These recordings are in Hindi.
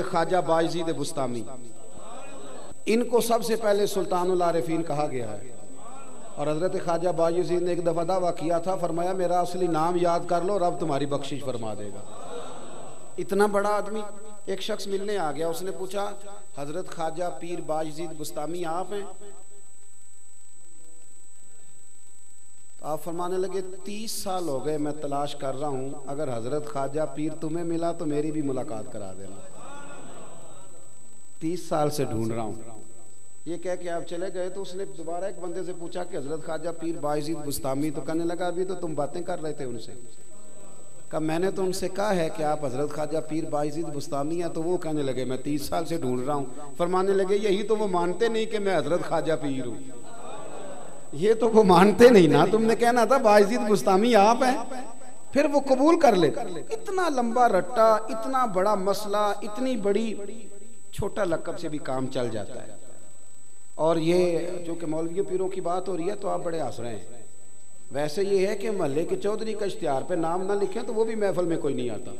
ख्वाजा बायजीद बुस्तामी, इनको सबसे पहले सुल्तानुल आरिफीन कहा गया है। और हजरत ख्वाजा बायजीद ने एक दफ़ा दावा किया था, फरमाया मेरा असली नाम याद कर लो, रब तुम्हारी बख्शिश फरमा देगा। इतना बड़ा आदमी। एक शख्स मिलने आ गया, उसने पूछा हजरत ख्वाजा पीर बायजीद बुस्तामी आप हैं? तो आप फरमाने लगे 30 साल हो गए मैं तलाश कर रहा हूं, अगर हजरत ख्वाजा पीर तुम्हें मिला तो मेरी भी मुलाकात करा देना। 30 साल से ढूंढ रहा हूं। ये कह के आप चले गए। तो उसने दोबारा एक बंदे से पूछा कि हजरत ख्वाजा पीर बायजीद बुस्तामी, तो कहने लगा अभी तो तुम बातें कर रहे थे उनसे। कहा मैंने तो उनसे कहा है कि आप हजरत ख्वाजा पीर बायजीद बुस्तामी हैं, तो वो कहने लगे मैं 30 साल से ढूंढ रहा हूँ। फरमाने लगे यही तो वो मानते नहीं कि मैं हजरत ख्वाजा पीर हूँ, ये तो वो मानते नहीं ना, तुमने कहना था बायजीद बुस्तामी आप हैं, फिर वो कबूल कर ले। इतना लंबा रट्टा, इतना बड़ा मसला, इतनी बड़ी, छोटा लक़ब से भी काम चल जाता है। और ये जो कि मौलवी पीरों की बात हो रही है तो आप बड़े हंस रहे हैं। वैसे ये है कि महल्ले के चौधरी का इश्तिहार पे नाम ना लिखें तो वो भी महफिल में कोई नहीं आता।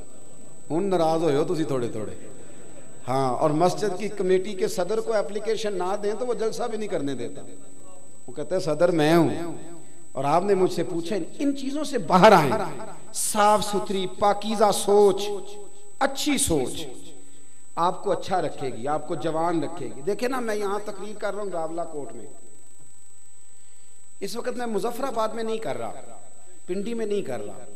हुन नाराज हो तुसी थोड़े थोड़े। हाँ, और मस्जिद की कमेटी के सदर को एप्लीकेशन ना दें तो वो जलसा भी नहीं करने देता। वो कहते हैं सदर मैं हूँ और आपने मुझसे पूछा। इन चीजों से बाहर आए। साफ सुथरी पाकीज़ा सोच, अच्छी सोच आपको अच्छा रखेगी, आपको जवान रखेगी। देखे ना, मैं यहाँ तकरीर कर रहा हूँ रावला कोट में, इस वक्त मैं मुजफ्फराबाद में नहीं कर रहा, पिंडी में नहीं कर रहा।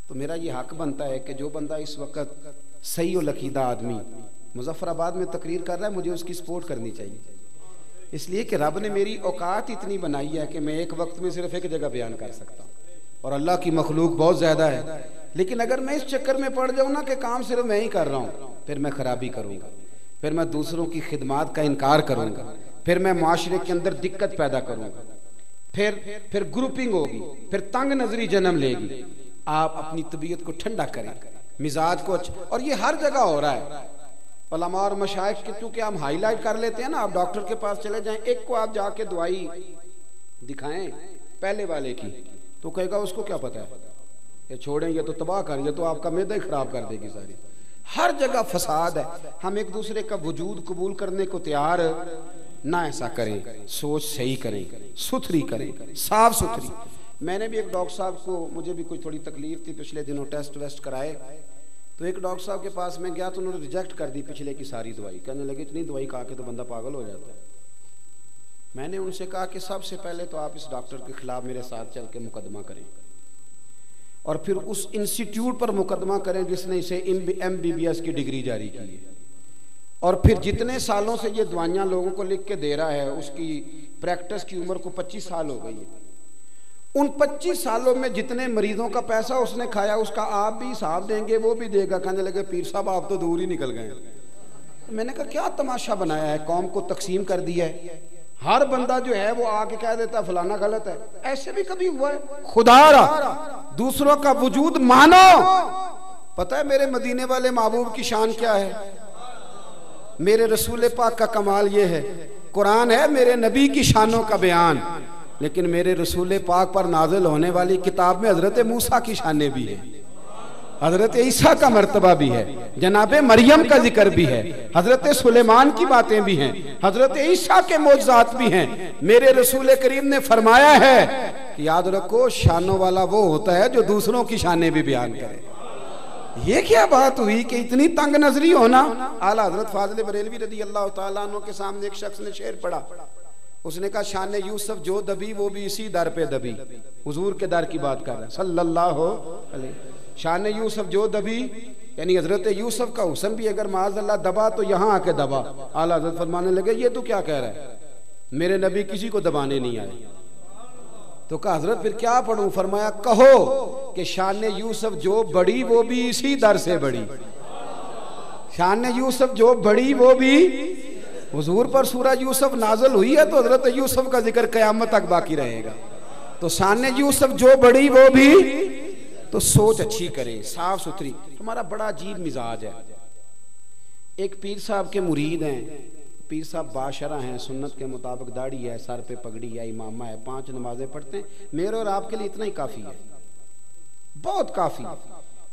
तो मेरा ये हक बनता है कि जो बंदा इस वक्त सही और लकीदा आदमी मुजफ्फराबाद में तकरीर कर रहा है, मुझे उसकी सपोर्ट करनी चाहिए। इसलिए कि रब ने मेरी औकात इतनी बनाई है कि मैं एक वक्त में सिर्फ एक जगह बयान कर सकता हूँ, और अल्लाह की मखलूक बहुत ज़्यादा है। लेकिन अगर मैं इस चक्कर में पड़ जाऊँ ना कि काम सिर्फ मैं ही कर रहा हूँ, फिर मैं खराबी करूँगा, फिर मैं दूसरों की खिदमत का इनकार करूँगा, फिर मैं माशरे के अंदर दिक्कत पैदा करूँगा, फिर ग्रुपिंग होगी, फिर तंग नजरी जन्म लेगी। आप अपनी तबीयत को ठंडा करें, मिजाज को अच्छा। और ये हर जगह हो रहा है। उलमा और मशाइख के चूंकि हम हाईलाइट कर लेते हैं ना, आप डॉक्टर के पास चले जाएं, एक को आप जाके दवाई दिखाएं पहले वाले की, तो कहेगा उसको क्या पता है, ये छोड़ें, ये तो तबाह कर, ये तो आपका मैदा ही खराब कर देगी सारी। हर जगह फसाद है। हम एक दूसरे का वजूद कबूल करने को तैयार ना, ऐसा करें। सोच सही करें, सुथरी करें, साफ सुथरी। मैंने भी एक डॉक्टर साहब को, मुझे भी कोई थोड़ी तकलीफ थी, पिछले दिनों टेस्ट वेस्ट कराए, तो एक डॉक्टर साहब के पास में गया तो उन्होंने रिजेक्ट कर दी पिछले की सारी दवाई। कहने लगे इतनी दवाई खा के तो बंदा पागल हो जाता है। मैंने उनसे कहा कि सबसे पहले तो आप इस डॉक्टर के खिलाफ मेरे साथ चल के मुकदमा करें, और फिर उस इंस्टीट्यूट पर मुकदमा करें जिसने इसे MBBS की डिग्री जारी की है, और फिर जितने सालों से ये दवाइयाँ लोगों को लिख के दे रहा है, उसकी प्रैक्टिस की उम्र को 25 साल हो गई है। उन 25 सालों में जितने मरीजों का पैसा उसने खाया, उसका आप भी हिसाब देंगे, वो भी देगा। कहने लगे पीर साहब आप तो दूर ही निकल गए। मैंने कहा क्या तमाशा बनाया है, कौम को तकसीम कर दिया है। हर बंदा जो है वो आके कह देता फलाना गलत है। ऐसे भी कभी हुआ है? खुदारा दूसरों का वजूद मानो। पता है मेरे मदीने वाले महबूब की शान क्या है? मेरे रसूल पाक का कमाल ये है, कुरान है मेरे नबी की शानों का बयान, लेकिन मेरे रसूल पाक पर नाजिल होने वाली किताब में हजरत मूसा की शानें भी है, हजरत ईसा का मर्तबा भी है, जनाबे मरियम का जिक्र भी है, हजरत सुलेमान की बातें भी हैं, हजरत ईसा के मौजज़ात भी हैं। मेरे रसूल करीम ने फरमाया है कि याद रखो शानों वाला वो होता है जो दूसरों की शानें भी बयान करे। ये क्या बात हुई कि इतनी तंग नजरी होना। आला हजरत फाजिल बरेलवी रदी अल्लाह तआला अन्हु के सामने एक शख्स ने शेर पढ़ा। उसने कहा शान यूसुफ जो दबी वो भी इसी दर पे दबी। हुजूर के दर की बात कर रहा है सल्लल्लाहु अलैहि। शान यूसुफ जो दबी यानी हजरत यूसुफ का हुस्न भी अगर माज़अल्लाह दबा तो यहाँ आके दबा। आला हजरत फरमाने लगे ये तो क्या कह रहा है, मेरे नबी किसी को दबाने नहीं आए। तो कहा हजरत फिर क्या पढ़ूं? फरमाया कहो कि शान यूसुफ जो बड़ी वो भी इसी दर से बड़ी। शान यूसुफ जो बड़ी वो भी, हुजूर पर सूरह यूसुफ नाज़िल हुई है तो हजरत यूसुफ का जिक्र क़यामत तक बाकी रहेगा। तो शान यूसुफ जो बड़ी वो भी, तो सोच अच्छी करें, साफ सुथरी। हमारा बड़ा अजीब मिजाज है। एक पीर साहब के मुरीद हैं, पीर साहब बाशरा हैं, सुन्नत के मुताबिक दाढ़ी है, सर पे पगड़ी है, इमामा है, 5 नमाजें पढ़ते हैं। मेरे और आपके लिए इतना ही काफ़ी है, बहुत काफ़ी।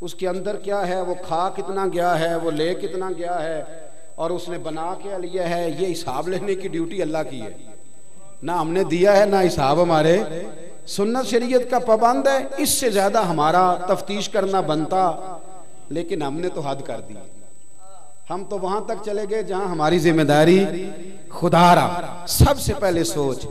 उसके अंदर क्या है, वो खा कितना गया है, वो ले कितना गया है, और उसने बना क्या लिया है, ये हिसाब लेने की ड्यूटी अल्लाह की है। ना हमने दिया है, ना हिसाब हमारे। सुन्नत शरीयत का पाबंद है, इससे ज्यादा हमारा तफ्तीश करना बनता, लेकिन हमने तो हद कर दी। हम तो वहां तक चले गए जहां हमारी जिम्मेदारी खुदारा। सबसे पहले सोच